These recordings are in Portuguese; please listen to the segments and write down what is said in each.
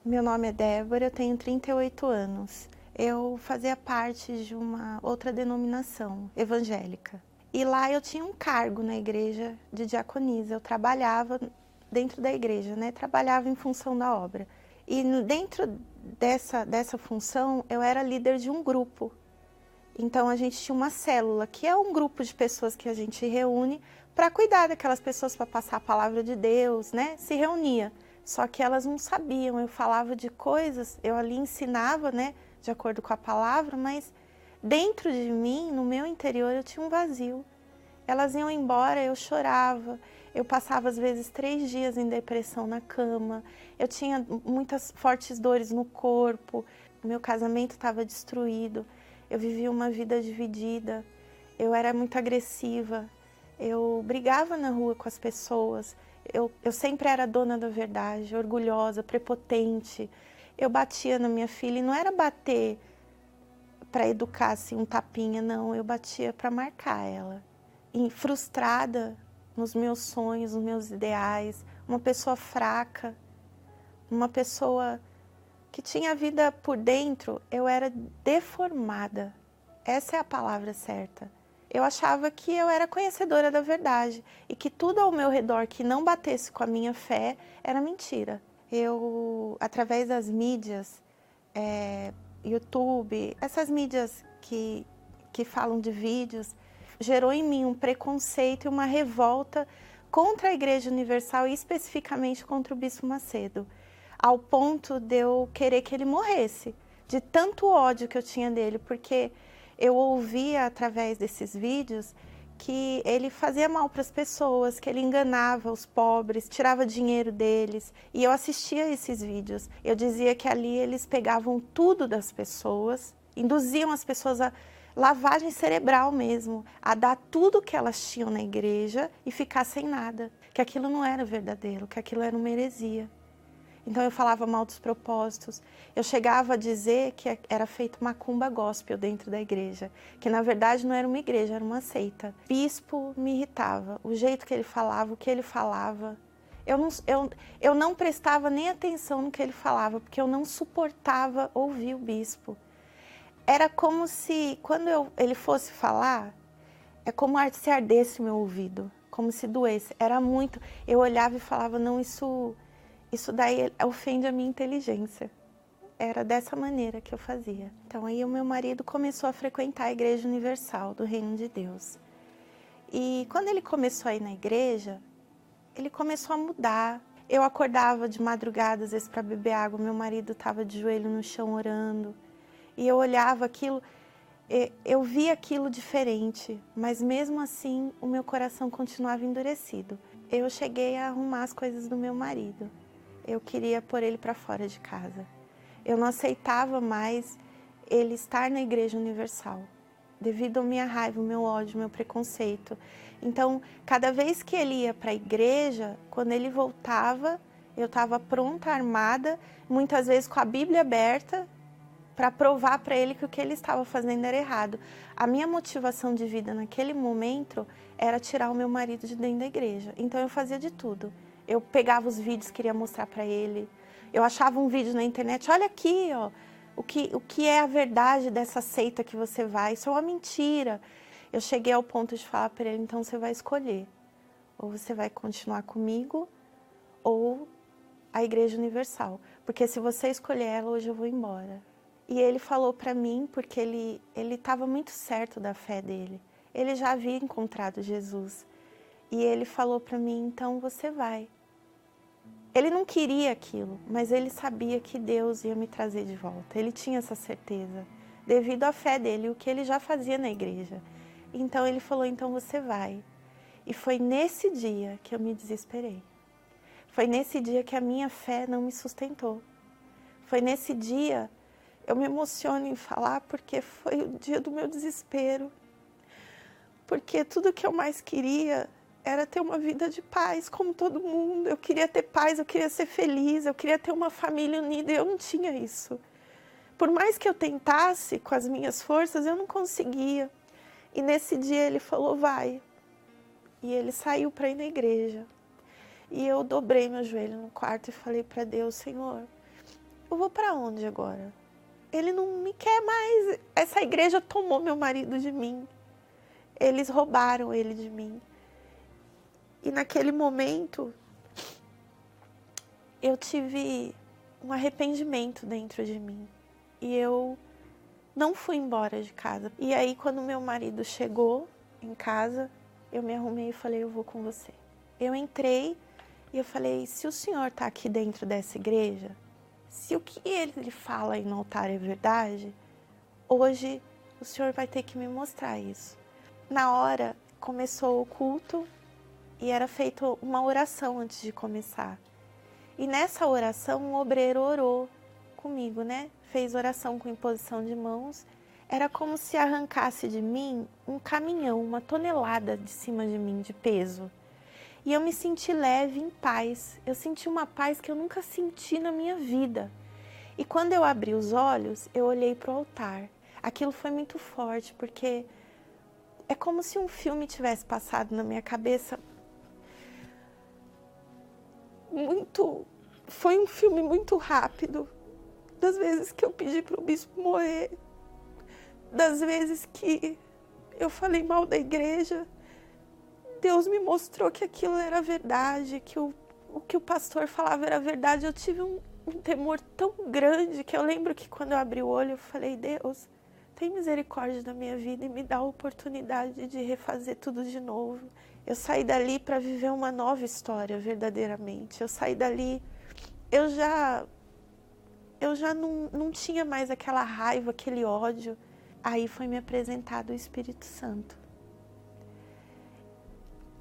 Meu nome é Débora, eu tenho 38 anos. Eu fazia parte de uma outra denominação evangélica. E lá eu tinha um cargo na igreja de diaconisa. Eu trabalhava dentro da igreja, né? Trabalhava em função da obra. E dentro dessa função, eu era líder de um grupo. Então a gente tinha uma célula, que é um grupo de pessoas que a gente reúne para cuidar daquelas pessoas, para passar a palavra de Deus, né? Se reunia. Só que elas não sabiam, eu falava de coisas, eu ali ensinava, né, de acordo com a palavra, mas dentro de mim, no meu interior, eu tinha um vazio. Elas iam embora, eu chorava, eu passava às vezes 3 dias em depressão na cama, eu tinha muitas fortes dores no corpo, o meu casamento estava destruído, eu vivia uma vida dividida, eu era muito agressiva, eu brigava na rua com as pessoas, eu sempre era dona da verdade, orgulhosa, prepotente. Eu batia na minha filha e não era bater para educar assim, um tapinha, não. Eu batia para marcar ela. E frustrada nos meus sonhos, nos meus ideais, uma pessoa fraca, uma pessoa que tinha a vida por dentro, eu era deformada. Essa é a palavra certa. Eu achava que eu era conhecedora da verdade e que tudo ao meu redor que não batesse com a minha fé era mentira. Eu, através das mídias, YouTube, essas mídias que falam de vídeos, gerou em mim um preconceito e uma revolta contra a Igreja Universal e especificamente contra o Bispo Macedo, ao ponto de eu querer que ele morresse, de tanto ódio que eu tinha dele, porque eu ouvia através desses vídeos que ele fazia mal para as pessoas, que ele enganava os pobres, tirava dinheiro deles. E eu assistia esses vídeos. Eu dizia que ali eles pegavam tudo das pessoas, induziam as pessoas a lavagem cerebral mesmo, a dar tudo que elas tinham na igreja e ficar sem nada. Que aquilo não era verdadeiro, que aquilo era uma heresia. Então eu falava mal dos propósitos, eu chegava a dizer que era feito macumba gospel dentro da igreja, que na verdade não era uma igreja, era uma seita. O bispo me irritava, o jeito que ele falava, o que ele falava. Eu não prestava nem atenção no que ele falava, porque eu não suportava ouvir o bispo. Era como se, quando ele fosse falar, é como se ardesse o meu ouvido, como se doesse. Era muito, eu olhava e falava, não, isso daí ofende a minha inteligência. Era dessa maneira que eu fazia. Então aí o meu marido começou a frequentar a Igreja Universal do Reino de Deus. E quando ele começou a ir na igreja, ele começou a mudar. Eu acordava de madrugada, às vezes, para beber água, meu marido estava de joelho no chão orando. E eu olhava aquilo, eu via aquilo diferente, mas mesmo assim o meu coração continuava endurecido. Eu cheguei a arrumar as coisas do meu marido. Eu queria pôr ele para fora de casa. Eu não aceitava mais ele estar na Igreja Universal, devido à minha raiva, o meu ódio, o meu preconceito. Então, cada vez que ele ia para a igreja, quando ele voltava, eu estava pronta, armada, muitas vezes com a Bíblia aberta, para provar para ele que o que ele estava fazendo era errado. A minha motivação de vida naquele momento era tirar o meu marido de dentro da igreja. Então, eu fazia de tudo. Eu pegava os vídeos, queria mostrar para ele. Eu achava um vídeo na internet, olha aqui, ó, o que é a verdade dessa seita que você vai, isso é uma mentira. Eu cheguei ao ponto de falar para ele, então você vai escolher. Ou você vai continuar comigo, ou a Igreja Universal. Porque se você escolher ela, hoje eu vou embora. E ele falou para mim, porque ele estava muito certo da fé dele. Ele já havia encontrado Jesus. E ele falou para mim, então você vai. Ele não queria aquilo, mas ele sabia que Deus ia me trazer de volta. Ele tinha essa certeza, devido à fé dele, o que ele já fazia na igreja. Então ele falou, então você vai. E foi nesse dia que eu me desesperei. Foi nesse dia que a minha fé não me sustentou. Foi nesse dia, eu me emociono em falar, porque foi o dia do meu desespero. Porque tudo que eu mais queria era ter uma vida de paz, como todo mundo. Eu queria ter paz, eu queria ser feliz, eu queria ter uma família unida, e eu não tinha isso. Por mais que eu tentasse com as minhas forças, eu não conseguia. E nesse dia ele falou, vai. E ele saiu para ir na igreja. E eu dobrei meu joelho no quarto e falei para Deus, Senhor, vou para onde agora? Ele não me quer mais. Essa igreja tomou meu marido de mim. Eles roubaram ele de mim. E naquele momento, eu tive um arrependimento dentro de mim. E eu não fui embora de casa. E aí, quando meu marido chegou em casa, eu me arrumei e falei, eu vou com você. Eu entrei e eu falei, se o senhor está aqui dentro dessa igreja, se o que ele fala aí no altar é verdade, hoje o senhor vai ter que me mostrar isso. Na hora, começou o culto e era feita uma oração antes de começar. E nessa oração, um obreiro orou comigo, né? Fez oração com imposição de mãos. Era como se arrancasse de mim um caminhão, uma tonelada de cima de mim, de peso. E eu me senti leve, em paz. Eu senti uma paz que eu nunca senti na minha vida. E quando eu abri os olhos, eu olhei para o altar. Aquilo foi muito forte, porque é como se um filme tivesse passado na minha cabeça. Foi um filme muito rápido. Das vezes que eu pedi para o bispo morrer. Das vezes que eu falei mal da igreja. Deus me mostrou que aquilo era verdade, que o que o pastor falava era verdade. Eu tive um temor tão grande que eu lembro que quando eu abri o olho eu falei, Deus, tem misericórdia da minha vida e me dá a oportunidade de refazer tudo de novo. Eu saí dali para viver uma nova história, verdadeiramente. Eu saí dali, eu já não tinha mais aquela raiva, aquele ódio. Aí foi me apresentado o Espírito Santo.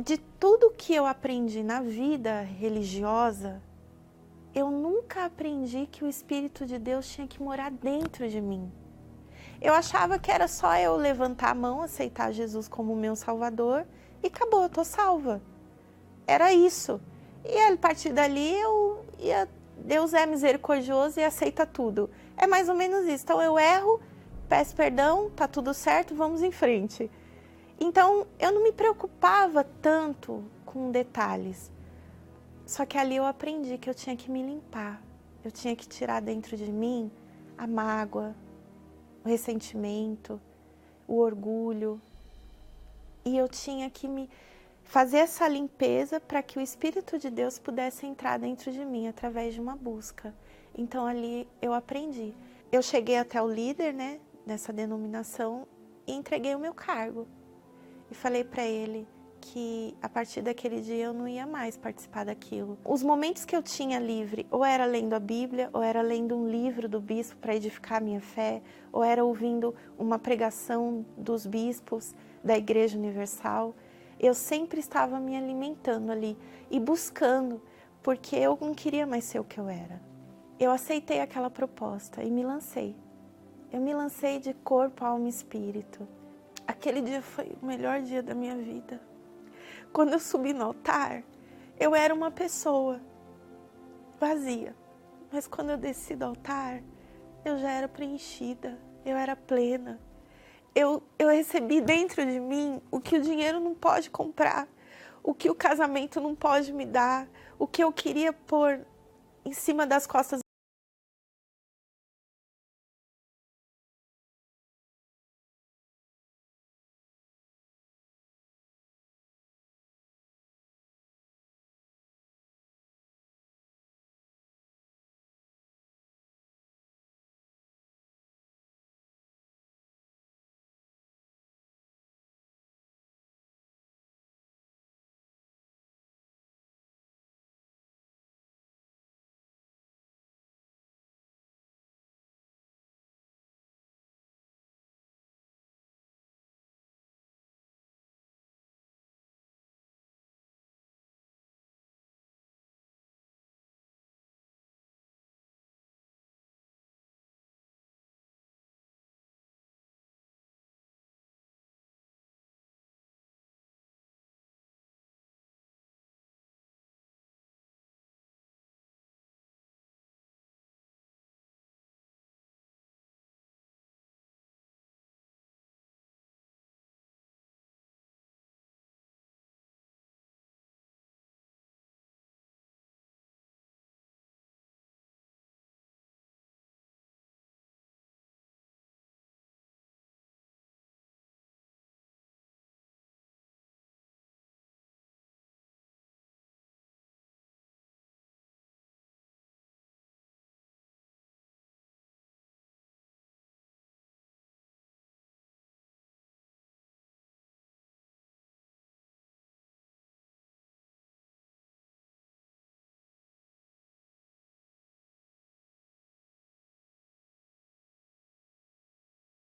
De tudo que eu aprendi na vida religiosa, eu nunca aprendi que o Espírito de Deus tinha que morar dentro de mim. Eu achava que era só eu levantar a mão, aceitar Jesus como meu Salvador e acabou, eu tô salva. Era isso. E a partir dali Deus é misericordioso e aceita tudo. É mais ou menos isso. Então eu erro, peço perdão, tá tudo certo, vamos em frente. Então, eu não me preocupava tanto com detalhes. Só que ali eu aprendi que eu tinha que me limpar. Eu tinha que tirar dentro de mim a mágoa, o ressentimento, o orgulho. E eu tinha que me fazer essa limpeza para que o Espírito de Deus pudesse entrar dentro de mim através de uma busca. Então, ali eu aprendi. Eu cheguei até o líder, né, dessa denominação e entreguei o meu cargo. E falei para ele que a partir daquele dia eu não ia mais participar daquilo. Os momentos que eu tinha livre, ou era lendo a Bíblia, ou era lendo um livro do bispo para edificar a minha fé, ou era ouvindo uma pregação dos bispos da Igreja Universal. Eu sempre estava me alimentando ali e buscando, porque eu não queria mais ser o que eu era. Eu aceitei aquela proposta e me lancei. Eu me lancei de corpo, alma e espírito. Aquele dia foi o melhor dia da minha vida. Quando eu subi no altar, eu era uma pessoa vazia. Mas quando eu desci do altar, eu já era preenchida, eu era plena. Eu recebi dentro de mim o que o dinheiro não pode comprar, o que o casamento não pode me dar, o que eu queria pôr em cima das costas